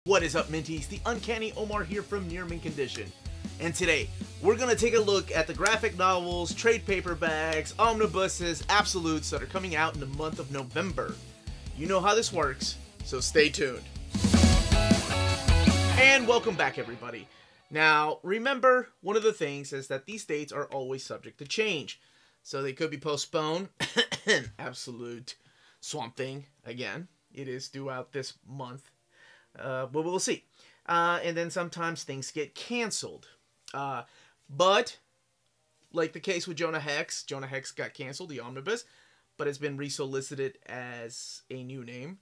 What is up, Minties? The Uncanny Omar here from Near Mint Condition. And today, we're going to take a look at the graphic novels, trade paperbacks, omnibuses, absolutes that are coming out in the month of November. You know how this works, so stay tuned. And welcome back, everybody. Now, remember, one of the things is that these dates are always subject to change. So they could be postponed. Absolute Swamp Thing, again. It is due out this month. But we'll see. And then sometimes things get canceled. But, like the case with Jonah Hex got canceled, the omnibus, but it's been resolicited as a new name.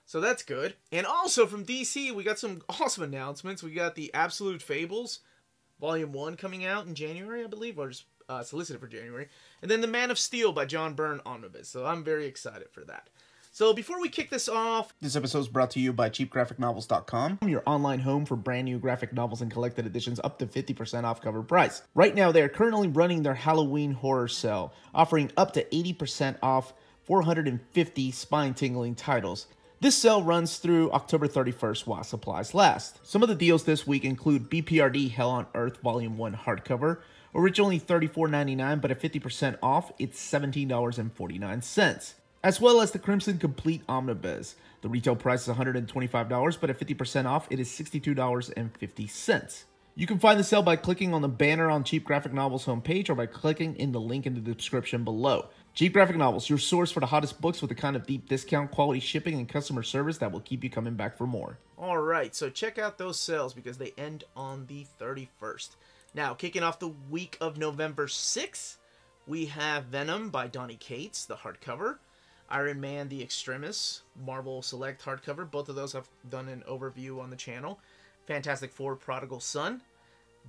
So that's good. And also from DC, we got some awesome announcements. We got the Absolute Fables, Volume 1 coming out in January, I believe, or just solicited for January. And then the Man of Steel by John Byrne omnibus. So I'm very excited for that. So before we kick this off, this episode is brought to you by cheapgraphicnovels.com, your online home for brand new graphic novels and collected editions up to 50% off cover price. Right now, they are currently running their Halloween horror sale, offering up to 80% off 450 spine-tingling titles. This sale runs through October 31st while supplies last. Some of the deals this week include BPRD Hell on Earth Volume 1 hardcover, originally $34.99, but at 50% off, it's $17.49. As well as the Crimson Complete Omnibus. The retail price is $125, but at 50% off, it is $62.50. You can find the sale by clicking on the banner on Cheap Graphic Novels homepage or by clicking in the link in the description below. Cheap Graphic Novels, your source for the hottest books with the kind of deep discount, quality shipping, and customer service that will keep you coming back for more. Alright, so check out those sales because they end on the 31st. Now, kicking off the week of November 6th, we have Venom by Donny Cates, the hardcover. Iron Man the Extremis, Marvel Select hardcover. Both of those I've done an overview on the channel. Fantastic Four Prodigal Son.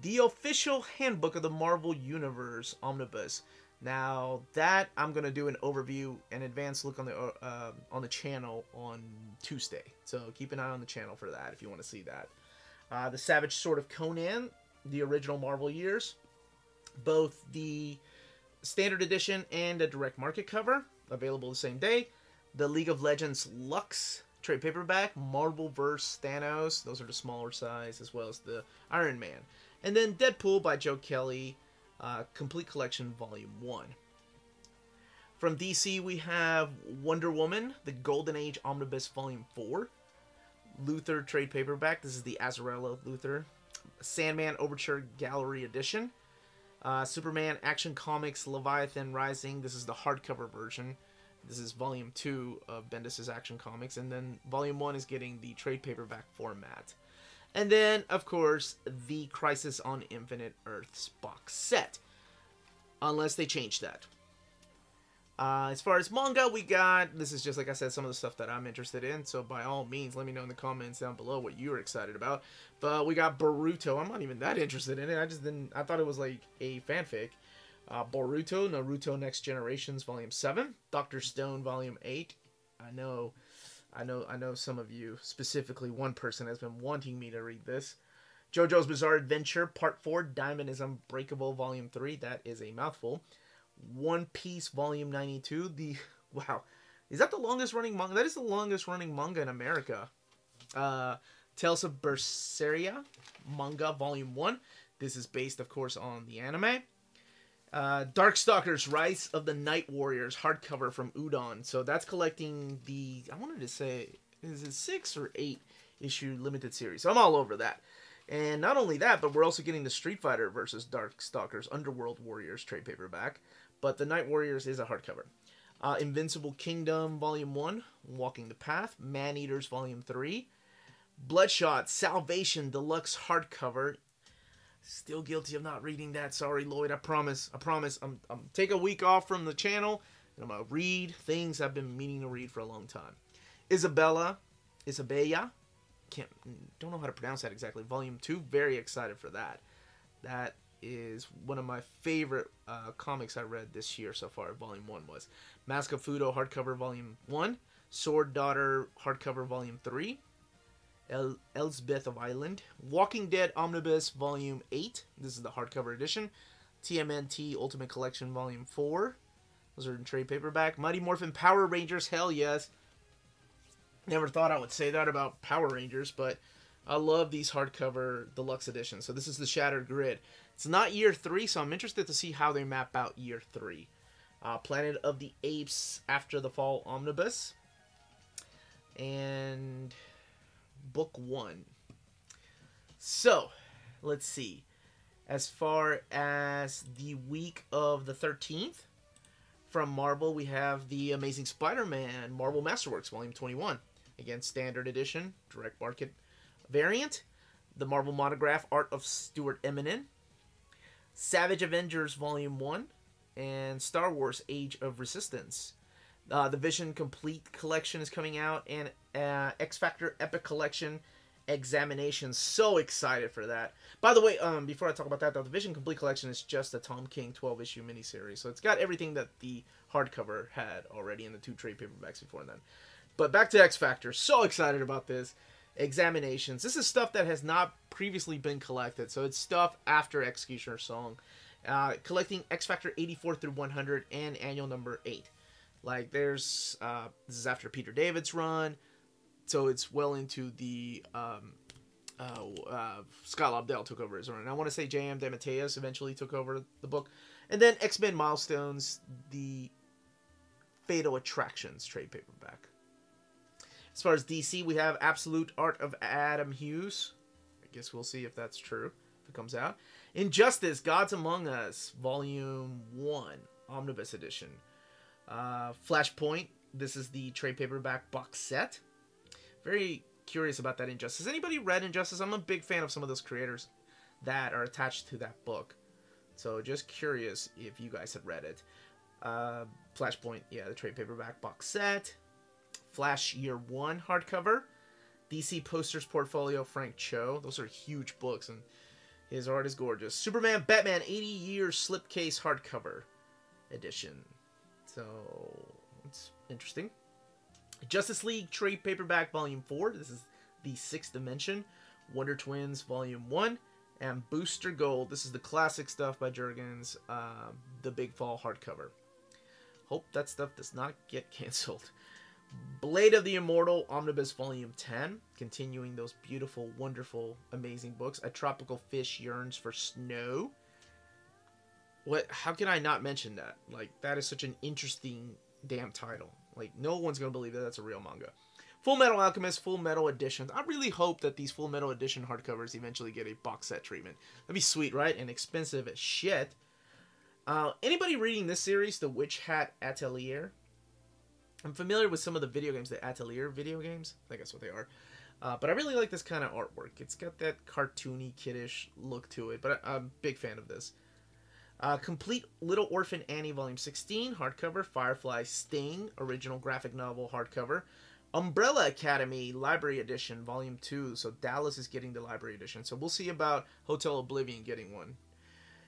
The Official Handbook of the Marvel Universe Omnibus. Now, that I'm going to do an overview, an advanced look on the channel on Tuesday. So keep an eye on the channel for that if you want to see that. The Savage Sword of Conan, the original Marvel years. Both the standard edition and a direct market cover. Available the same day. The League of Legends Lux trade paperback, Marvelverse Thanos, those are the smaller size, as well as the Iron Man. And then Deadpool by Joe Kelly, Complete Collection Volume 1. From DC, we have Wonder Woman, the Golden Age Omnibus Volume 4. Luthor trade paperback, this is the Azarello Luthor. Sandman Overture Gallery Edition. Superman Action Comics Leviathan Rising. This is the hardcover version. This is Volume 2 of Bendis' Action Comics. And then Volume 1 is getting the trade paperback format. And then, of course, the Crisis on Infinite Earths box set. Unless they change that. As far as manga, we got, this is just, like I said, some of the stuff that I'm interested in. So by all means, let me know in the comments down below what you're excited about. But we got Boruto. I'm not even that interested in it. I thought it was like a fanfic. Boruto, Naruto Next Generations Volume 7. Dr. Stone Volume 8. I know some of you, specifically one person, has been wanting me to read this. JoJo's Bizarre Adventure Part 4. Diamond is Unbreakable Volume 3. That is a mouthful. One Piece Volume 92. Wow. Is that the longest running manga? That is the longest running manga in America. Tales of Berseria Manga Volume 1. This is based, of course, on the anime. Darkstalkers Rise of the Night Warriors hardcover from Udon. So that's collecting the, I wanted to say, is it 6 or 8 issue limited series? So I'm all over that. And not only that, but we're also getting the Street Fighter vs. Darkstalkers Underworld Warriors trade paperback. But the Night Warriors is a hardcover. Invincible Kingdom Volume 1, Walking the Path. Man-Eaters Volume 3. Bloodshot Salvation Deluxe hardcover. Still guilty of not reading that. Sorry, Lloyd. I promise. I'm take a week off from the channel, and I'm going to read things I've been meaning to read for a long time. Isabella. Don't know how to pronounce that exactly. Volume 2. Very excited for that. That is one of my favorite comics I read this year so far. Volume 1 was. Mask of Fudo hardcover Volume 1. Sword Daughter hardcover Volume 3. Elsbeth of Island. Walking Dead Omnibus Volume 8. This is the hardcover edition. TMNT Ultimate Collection Volume 4. Those are in trade paperback. Mighty Morphin Power Rangers. Hell yes. Never thought I would say that about Power Rangers, but I love these hardcover deluxe editions. So this is the Shattered Grid. It's not year 3, so I'm interested to see how they map out year 3. Planet of the Apes After the Fall Omnibus. And book 1. So, let's see. As far as the week of the 13th, from Marvel, we have The Amazing Spider-Man Marvel Masterworks Volume 21. Again, standard edition, direct market variant. The Marvel Monograph Art of Stuart Eminem. Savage Avengers Volume 1. And Star Wars Age of Resistance. The Vision Complete Collection is coming out. And X Factor Epic Collection Examination. So excited for that. By the way, before I talk about that, though, the Vision Complete Collection is just a Tom King 12-issue miniseries. So it's got everything that the hardcover had already in the 2 trade paperbacks before then. But back to X Factor. So excited about this. Examinations. This is stuff that has not previously been collected. So it's stuff after Executioner's Song. Collecting X Factor 84 through 100 and annual number 8. Like there's, this is after Peter David's run. So it's well into the Scott Lobdell took over his run. And I want to say J.M. DeMatteis eventually took over the book. And then X-Men Milestones, the Fatal Attractions trade paperback. As far as DC, we have Absolute Art of Adam Hughes. I guess we'll see if that's true, if it comes out. Injustice, Gods Among Us, Volume 1, Omnibus Edition. Flashpoint, this is the trade paperback box set. Very curious about that Injustice. Anybody read Injustice? I'm a big fan of some of those creators that are attached to that book. So just curious if you guys had read it. Flashpoint, yeah, the trade paperback box set. Flash Year 1 hardcover. DC Posters Portfolio, Frank Cho. Those are huge books, and his art is gorgeous. Superman Batman 80 Years Slipcase hardcover edition. So, it's interesting. Justice League Trade Paperback Volume 4. This is the 6th Dimension. Wonder Twins Volume 1. And Booster Gold. This is the classic stuff by Jurgens. The Big Fall hardcover. Hope that stuff does not get canceled. Blade of the Immortal Omnibus Volume 10. Continuing those beautiful, wonderful, amazing books. A Tropical Fish Yearns for Snow. How can I not mention that? Like, that is such an interesting damn title. Like, no one's going to believe that that's a real manga. Full Metal Alchemist, Full Metal Editions. I really hope that these Full Metal Edition hardcovers eventually get a box set treatment. That'd be sweet, right? And expensive as shit. Anybody reading this series, The Witch Hat Atelier? I'm familiar with some of the video games, the Atelier video games. I think that's what they are. But I really like this kind of artwork. It's got that cartoony, kiddish look to it. But I'm a big fan of this. Complete Little Orphan Annie Volume 16, hardcover. Firefly Sting, original graphic novel, hardcover. Umbrella Academy Library Edition, Volume 2. So Dallas is getting the Library Edition. So we'll see about Hotel Oblivion getting one.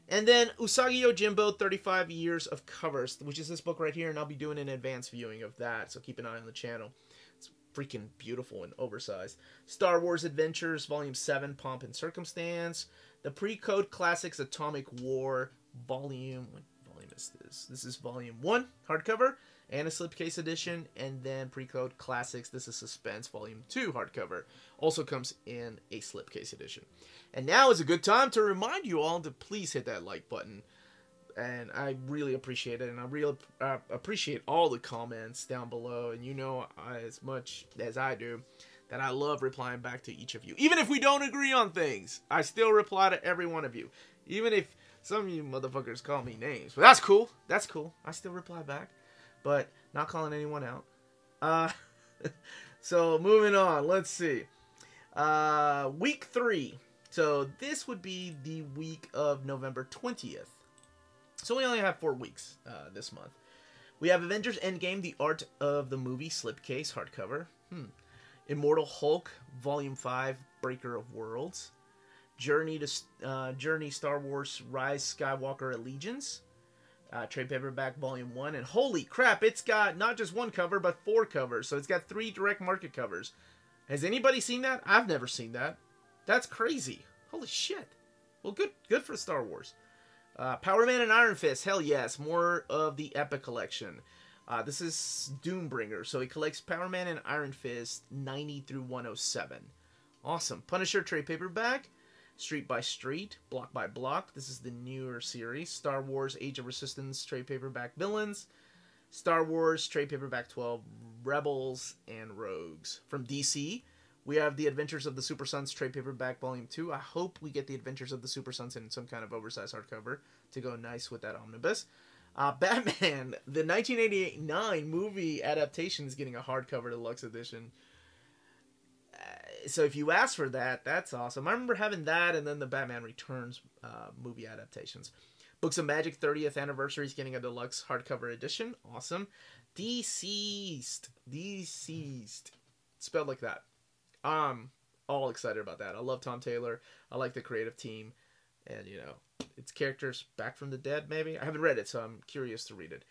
And then Usagi Yojimbo, 35 Years of Covers, which is this book right here. And I'll be doing an advanced viewing of that. So keep an eye on the channel. It's freaking beautiful and oversized. Star Wars Adventures, Volume 7, Pomp and Circumstance. The Pre-Code Classics Atomic War, Volume... What volume is this? This is Volume 1, hardcover, and a slipcase edition. And then Pre-Code Classics, this is Suspense, Volume 2, hardcover. Also comes in a slipcase edition. And now is a good time to remind you all to please hit that like button. And I really appreciate it. And I really appreciate all the comments down below. And you know as much as I do that I love replying back to each of you. Even if we don't agree on things, I still reply to every one of you. Even if some of you motherfuckers call me names. But that's cool. That's cool. I still reply back. But not calling anyone out. So moving on. Let's see. Week 3. So this would be the week of November 20th. So we only have 4 weeks this month. We have Avengers Endgame, The Art of the Movie, slipcase, hardcover. Immortal Hulk, Volume 5, Breaker of Worlds. Journey Star Wars Rise Skywalker Allegiance. Trade paperback Volume 1. And holy crap, it's got not just one cover, but 4 covers. So it's got 3 direct market covers. Has anybody seen that? I've never seen that. That's crazy. Holy shit. Well, good for Star Wars. Power Man and Iron Fist. Hell yes. More of the Epic Collection. This is Doombringer. So he collects Power Man and Iron Fist 90 through 107. Awesome. Punisher trade paperback. Street by Street, Block by Block. This is the newer series. Star Wars Age of Resistance trade paperback villains. Star Wars trade paperback 12 Rebels and Rogues. From DC, we have The Adventures of the Super Sons trade paperback volume 2. I hope we get The Adventures of the Super Sons in some kind of oversized hardcover to go nice with that omnibus. Batman, the 1989 movie adaptation is getting a hardcover deluxe edition. So if you ask for that, that's awesome. I remember having that and then the Batman Returns movie adaptations. Books of Magic 30th Anniversary is getting a deluxe hardcover edition. Awesome. Deceased. Spelled like that. I'm all excited about that. I love Tom Taylor. I like the creative team. And, you know, it's characters back from the dead, maybe? I haven't read it, so I'm curious to read it.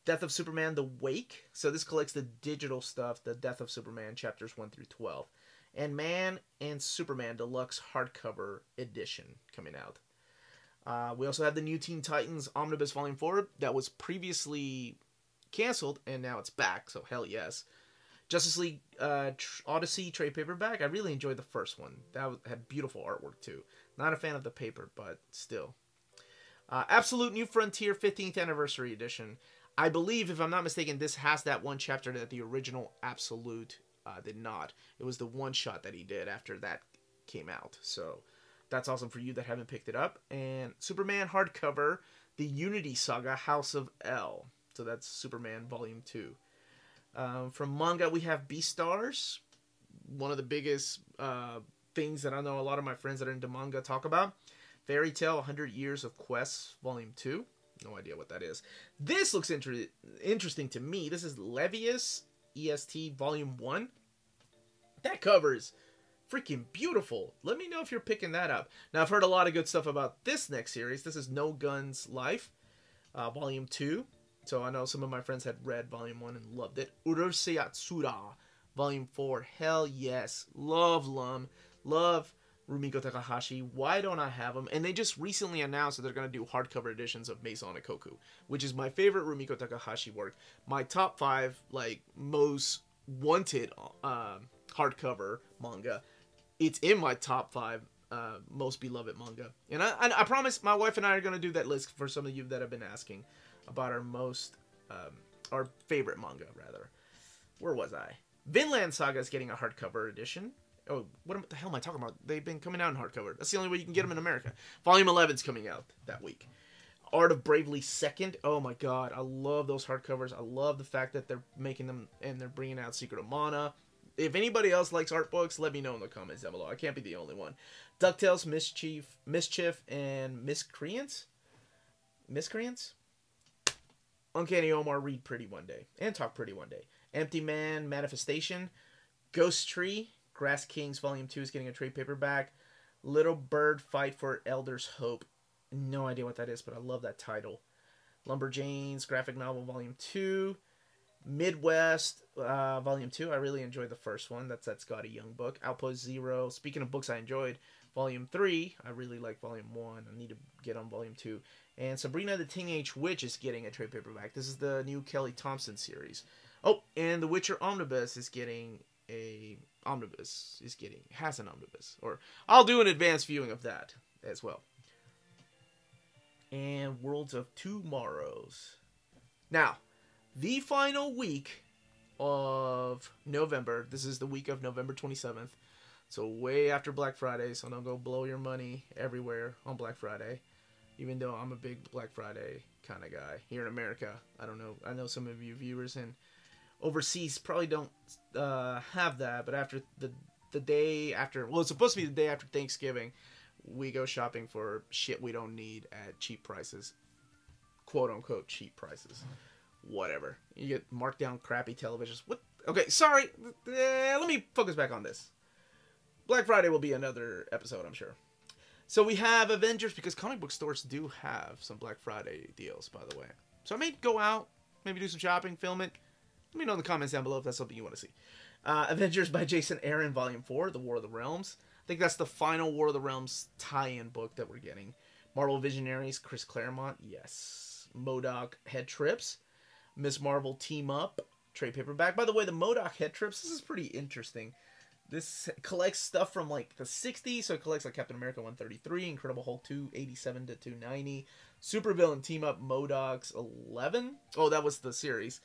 Death of Superman, The Wake. So this collects the digital stuff, the Death of Superman, chapters 1 through 12. And Man and Superman Deluxe Hardcover Edition coming out. We also have the New Teen Titans Omnibus Volume 4 that was previously canceled, and now it's back, so hell yes. Justice League Odyssey trade paperback. I really enjoyed the first one. That had beautiful artwork, too. Not a fan of the paper, but still. Absolute New Frontier 15th Anniversary Edition. I believe, if I'm not mistaken, this has that one chapter that the original Absolute did not. It was the one shot that he did after that came out. So that's awesome for you that haven't picked it up. And Superman hardcover, the Unity Saga House of L. So that's Superman Volume 2. From manga, we have Beastars. One of the biggest things that I know a lot of my friends that are into manga talk about. Fairy Tail 100 Years of Quests Volume 2. No idea what that is. This looks interesting to me. This is Levius EST Volume 1. That cover is freaking beautiful. Let me know if you're picking that up. Now, I've heard a lot of good stuff about this next series. This is No Guns Life, Volume 2. So I know some of my friends had read Volume 1 and loved it. Urusei Yatsura, Volume 4. Hell yes. Love Lum. Love Rumiko Takahashi. Why don't I have them? And they just recently announced that they're going to do hardcover editions of Maison Ikoku, which is my favorite Rumiko Takahashi work. My top 5, like, most wanted hardcover manga. It's in my top 5 most beloved manga. And I promise my wife and I are going to do that list for some of you that have been asking about our favorite manga, rather. Where was I? Vinland Saga is getting a hardcover edition. Oh, what the hell am I talking about? They've been coming out in hardcover. That's the only way you can get them in America. Volume 11 is coming out that week. Art of Bravely 2nd. Oh my god, I love those hardcovers. I love the fact that they're making them and they're bringing out Secret of Mana. If anybody else likes art books, let me know in the comments down below. I can't be the only one. DuckTales, Mischief, and Miscreants? Uncanny Omar, Read Pretty One Day. And Talk Pretty One Day. Empty Man, Manifestation. Ghost Tree, Grass Kings Volume 2 is getting a trade paperback. Little Bird Fight for Elder's Hope. No idea what that is, but I love that title. Lumberjanes graphic novel Volume 2. Midwest Volume 2. I really enjoyed the first one. That's that Scotty Young book. Outpost Zero. Speaking of books I enjoyed, Volume 3. I really like Volume 1. I need to get on Volume 2. And Sabrina the Teenage Witch is getting a trade paperback. This is the new Kelly Thompson series. Oh, and The Witcher Omnibus is getting a has an omnibus. Or I'll do an advanced viewing of that as well. And Worlds of Tomorrows. Now, the final week of November. This is the week of November 27th. So way after Black Friday. So don't go blow your money everywhere on Black Friday. Even though I'm a big Black Friday kind of guy here in America. I don't know. I know some of you viewers in overseas probably don't have that. But after the day after, well, it's supposed to be the day after Thanksgiving, we go shopping for shit we don't need at cheap prices. Quote unquote cheap prices. Whatever. You get marked down crappy televisions. What? Okay, sorry. Let me focus back on this. Black Friday will be another episode, I'm sure. So we have Avengers, because comic book stores do have some Black Friday deals, by the way. So I may go out, maybe do some shopping, film it. Let me know in the comments down below if that's something you want to see. Avengers by Jason Aaron, Volume 4, The War of the Realms. I think that's the final War of the Realms tie-in book that we're getting. Marvel Visionaries, Chris Claremont, yes. MODOK Head Trips. Ms. Marvel Team Up, trade paperback. By the way, the MODOK Head Trips, this is pretty interesting. This collects stuff from like the 60s, so it collects like Captain America 133, Incredible Hulk 287 to 290, Supervillain Team Up MODOKs 11. Oh, that was the series.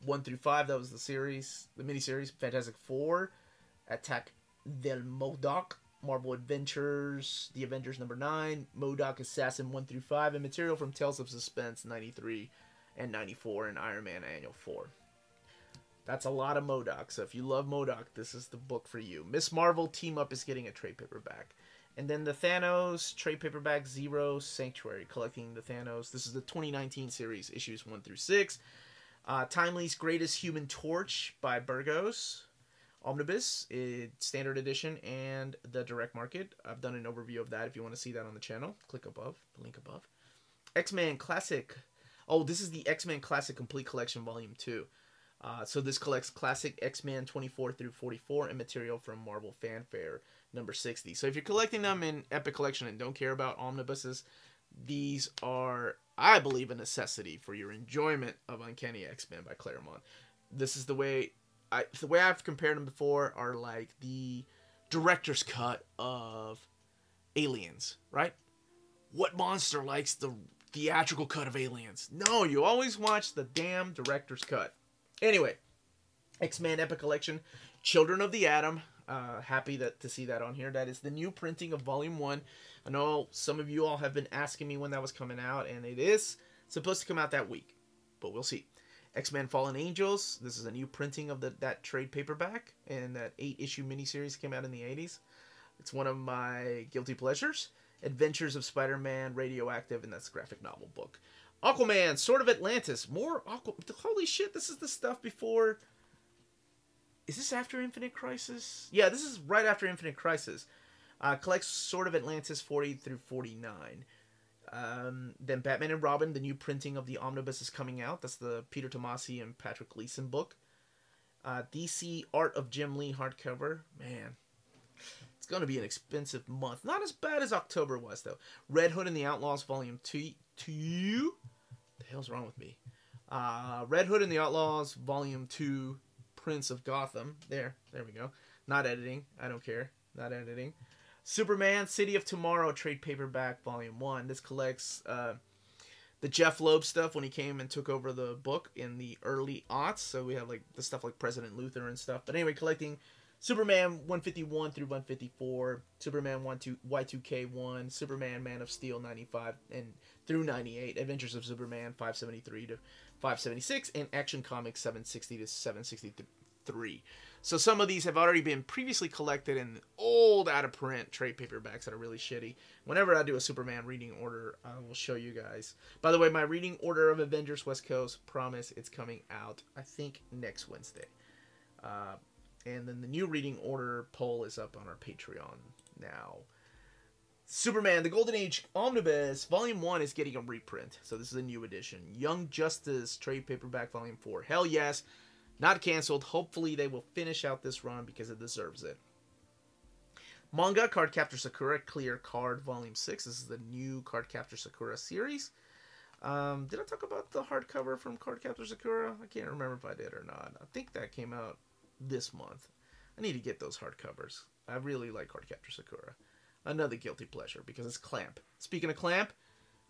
1 through 5, that was the series, the miniseries. Fantastic Four, Attack del MODOK, Marvel Adventures, The Avengers number 9, MODOK Assassin 1 through 5, and material from Tales of Suspense 93 and 94, and Iron Man Annual 4. That's a lot of MODOK, so if you love MODOK, this is the book for you. Miss Marvel Team Up is getting a trade paperback. And then the Thanos trade paperback Zero Sanctuary, collecting the Thanos. This is the 2019 series, issues 1 through 6. Timely's Greatest Human Torch by Burgos. Omnibus, standard edition, and the direct market. I've done an overview of that if you want to see that on the channel. Click above, the link above. X-Men Classic. Oh, this is the X-Men Classic Complete Collection Volume 2. So this collects classic X-Men 24 through 44 and material from Marvel Fanfare number 60. So if you're collecting them in Epic Collection and don't care about omnibuses, these are, I believe, a necessity for your enjoyment of Uncanny X-Men by Claremont. This is the way I've compared them before are like the director's cut of Aliens, right? What monster likes the theatrical cut of Aliens? No, you always watch the damn director's cut. Anyway, X-Men Epic Collection, Children of the Atom. Happy to see that on here. That is the new printing of Volume 1. I know some of you all have been asking me when that was coming out, and it is supposed to come out that week, but we'll see. X-Men Fallen Angels. This is a new printing of that trade paperback, and that 8-issue miniseries came out in the 80s. It's one of my guilty pleasures. Adventures of Spider-Man, Radioactive, and that's a graphic novel book. Aquaman, Sword of Atlantis. More holy shit, this is the stuff before... Is this after Infinite Crisis? Yeah, this is right after Infinite Crisis. Collects Sword of Atlantis 40 through 49. Then Batman and Robin, the new printing of the omnibus is coming out. That's the Peter Tomasi and Patrick Gleason book. DC Art of Jim Lee hardcover. Man, it's going to be an expensive month. Not as bad as October was, though. Red Hood and the Outlaws Volume 2. The hell's wrong with me? Red Hood and the Outlaws Volume 2. Prince of Gotham. There we go. Not editing. I don't care. Not editing. Superman City of Tomorrow trade paperback Volume 1. This collects the Jeff Loeb stuff when he came and took over the book in the early aughts. So we have like the stuff like President Luthor and stuff. But anyway, collecting Superman 151 through 154, Superman Y2K1, Superman Man of Steel 95 and through 98, Adventures of Superman 573 to 576, and Action Comics 760 to 763. So some of these have already been previously collected in old out-of-print trade paperbacks that are really shitty. Whenever I do a Superman reading order, I will show you guys. By the way, my reading order of Avengers West Coast, promise it's coming out, I think, next Wednesday. And then the new reading order poll is up on our Patreon now. Superman, The Golden Age Omnibus, Volume 1 is getting a reprint. So this is a new edition. Young Justice, trade paperback, Volume 4. Hell yes. Not canceled. Hopefully they will finish out this run because it deserves it. Manga, Cardcaptor Sakura, Clear Card, Volume 6. This is the new Cardcaptor Sakura series. Did I talk about the hardcover from Cardcaptor Sakura? I can't remember if I did or not. I think that came out this month. I need to get those hardcovers. I really like Cardcaptor Sakura. Another guilty pleasure because it's Clamp. Speaking of Clamp,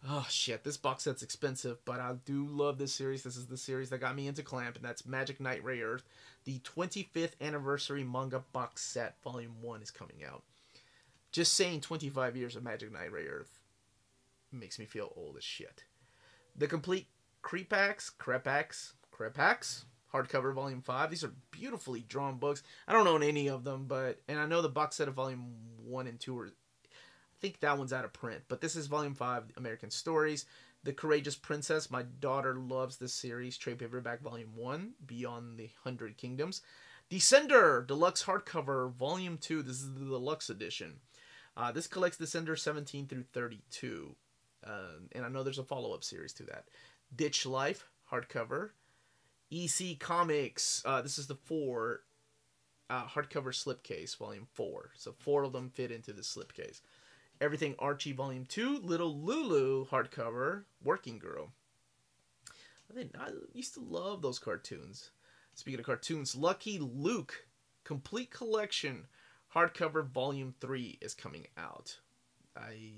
oh shit, this box set's expensive, but I do love this series. This is the series that got me into Clamp, and that's Magic Knight Ray Earth. The 25th anniversary manga box set, Volume 1, is coming out. Just saying 25 years of Magic Knight Ray Earth makes me feel old as shit. The complete Crepax, hardcover Volume 5. These are beautifully drawn books. I don't own any of them, and I know the box set of Volume 1 and 2 are, I think that one's out of print, but this is Volume 5, American Stories. The Courageous Princess. My daughter loves this series. Trade paperback Volume 1, Beyond the 100 Kingdoms. Descender, Deluxe Hardcover, Volume 2. This is the Deluxe Edition. This collects Descender 17 through 32. And I know there's a follow-up series to that. Ditch Life, hardcover. EC Comics. This is the 4 hardcover slipcase, Volume 4. So 4 of them fit into this slipcase. Everything Archie, Volume 2. Little Lulu, hardcover, Working Girl. I used to love those cartoons. Speaking of cartoons, Lucky Luke, complete collection, hardcover Volume 3 is coming out. I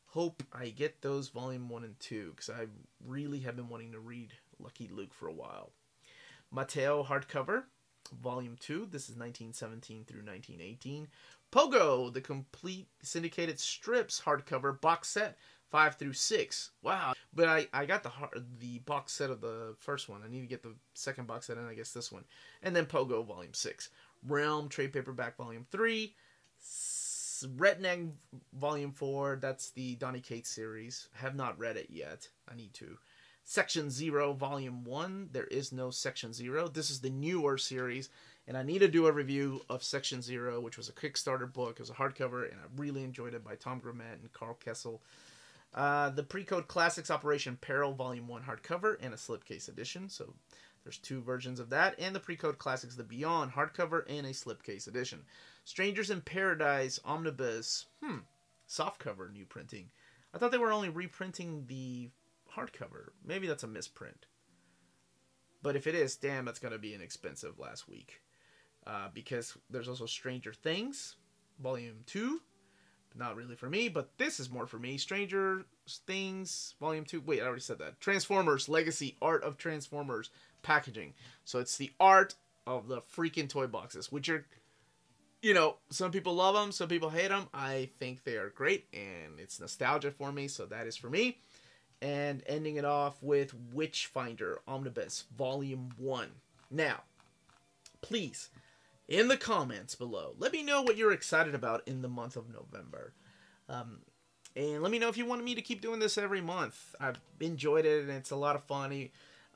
hope I get those Volume 1 and 2, because I really have been wanting to read Lucky Luke for a while. Mateo hardcover Volume 2. This is 1917 through 1918. Pogo, the complete syndicated strips hardcover box set 5 through 6. Wow. But I got the box set of the first one. I need to get the second box set, and I guess this one. And then Pogo Volume 6. Realm trade paperback Volume 3. Redneck Volume 4. That's the Donny Cates series. Have not read it yet. I need to. Section 0 Volume 1. There is no Section 0. This is the newer series, and I need to do a review of Section 0, which was a Kickstarter book. It was a hardcover, and I really enjoyed it, by Tom Grumet and Carl Kessel. The Pre-Code Classics Operation Peril Volume 1 hardcover and a slipcase edition. So there's 2 versions of that. And the Pre-Code Classics The Beyond hardcover and a slipcase edition. Strangers in Paradise Omnibus. Softcover new printing. I thought they were only reprinting the hardcover. Maybe that's a misprint. But if it is, damn, that's going to be an expensive last week. Because there's also Stranger Things Volume 2. Not really for me, but this is more for me. Stranger Things Volume 2. Wait, I already said that. Transformers Legacy Art of Transformers packaging. So it's the art of the freaking toy boxes, which are, you know, some people love them, some people hate them. I think they are great, and it's nostalgia for me, so that is for me. And ending it off with Witchfinder Omnibus Volume 1. Now, please, in the comments below, let me know what you're excited about in the month of November. And let me know if you want me to keep doing this every month. I've enjoyed it, and it's a lot of fun.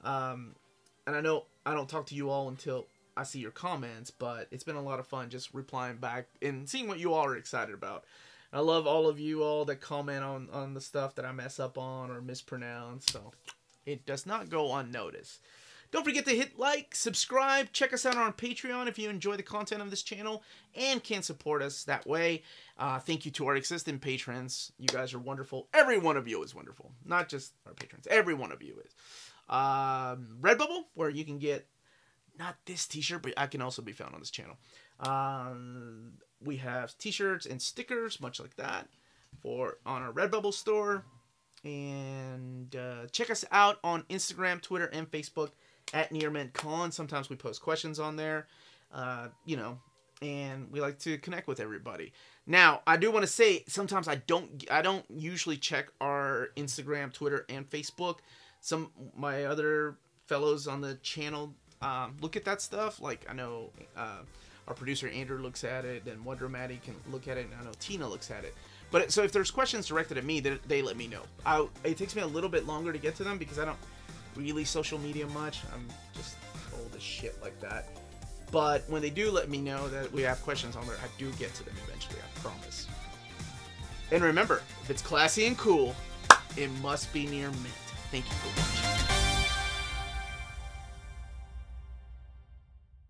And I know I don't talk to you all until I see your comments, but it's been a lot of fun just replying back and seeing what you all are excited about. I love all of you all that comment on the stuff that I mess up on or mispronounce, so it does not go unnoticed. Don't forget to hit like, subscribe, check us out on Patreon if you enjoy the content of this channel and can support us that way. Thank you to our existing patrons. You guys are wonderful. Every one of you is wonderful. Not just our patrons. Every one of you is. Redbubble, where you can get, not this t-shirt, but I can also be found on this channel. We have t-shirts and stickers, much like that, on our Redbubble store. And check us out on Instagram, Twitter, and Facebook at NearMintCon. Sometimes we post questions on there, you know, and we like to connect with everybody. Now, I do want to say, sometimes I don't usually check our Instagram, Twitter, and Facebook. My other fellows on the channel look at that stuff. Like, I know our producer Andrew looks at it, and Wonder Maddie can look at it, and I know Tina looks at it. But so if there's questions directed at me, they let me know. It takes me a little bit longer to get to them because I don't really social media much. I'm just old as shit like that. But when they do let me know that we have questions on there, I do get to them eventually, I promise. And remember, if it's classy and cool, it must be near mint. Thank you for watching.